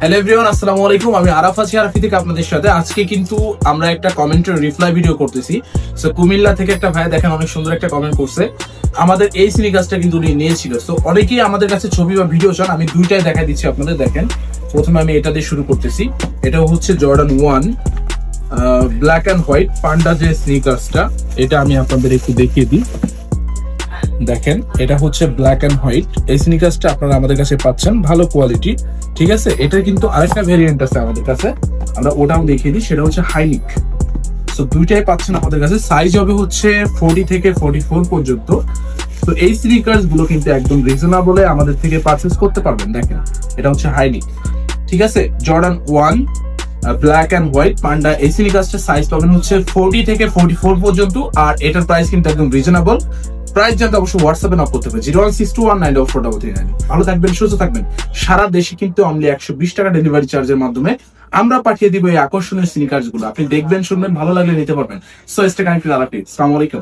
Hello everyone, আসসালামু আলাইকুম। আমি আরাফ আছি আরাফি থেকে আপনাদের সাথে। আজকে কিন্তু আমরা একটা কমেন্টের রিপ্লাই ভিডিও করতেছি। সো কুমিল্লা থেকে একটা ভাই দেখেন অনেক সুন্দর একটা কমেন্ট করছে। আমাদের এই স্নিকার্সটা কিন্তু উনি নিয়েছিল। সো অনেকেই আমাদের কাছে ছবি বা ভিডিও চান, আমি দুইটাই দেখা দিচ্ছি আপনাদের। দেখেন, প্রথমে আমি এটা দিয়ে শুরু করতেছি। এটা হচ্ছে জর্ডান 1 ব্ল্যাক অ্যান্ড হোয়াইট পান্ডা যে স্নিকার্সটা, এটা আমি আপনাদের একটু দেখিয়ে দিই। দেখেন, এটা হচ্ছে ব্ল্যাক এন্ড হোয়াইট। এই স্নিকার্সটা আপনারা আমাদের কাছে পাচ্ছেন, ভালো কোয়ালিটি। ঠিক আছে, এটা কিন্তু আরেকটা ভেরিয়েন্ট আছে আমাদের কাছে, আমরা ওটাও দেখিয়ে দিই। সেটা হচ্ছে হাইনিক। সো দুইটাই পাচ্ছেন আমাদের কাছে। সাইজ হবে হচ্ছে 40 থেকে 44 পর্যন্ত। তো এই স্নিকার্স গুলো কিন্তু একদম রিজনেবলে আমাদের থেকে পারচেজ করতে পারবেন। দেখেন, এটা হচ্ছে হাইনিক। ঠিক আছে, জর্ডান 1 ব্ল্যাক এন্ড হোয়াইট পান্ডা। এই স্নিকার্সটার সাইজ পাবেন হচ্ছে 40 থেকে 44 পর্যন্ত। আর এটার প্রাইস কিন্তু একদম রিজনেবল। প্রাইস জানতে অবশ্যই হোয়াটসঅ্যাপে নক করতে হবে 01621943399। ভালো থাকবেন, সুস্থ থাকবেন। সারা দেশে কিন্তু অনলি 120 টাকা ডেলিভারি চার্জের মাধ্যমে আমরা পাঠিয়ে দিব এই আকর্ষণীয় স্নিকার্স গুলো। আপনি দেখবেন, শুনবেন, ভালো লাগলে নিতে পারবেন। So stay connected Alleppey. আসসালামু আলাইকুম।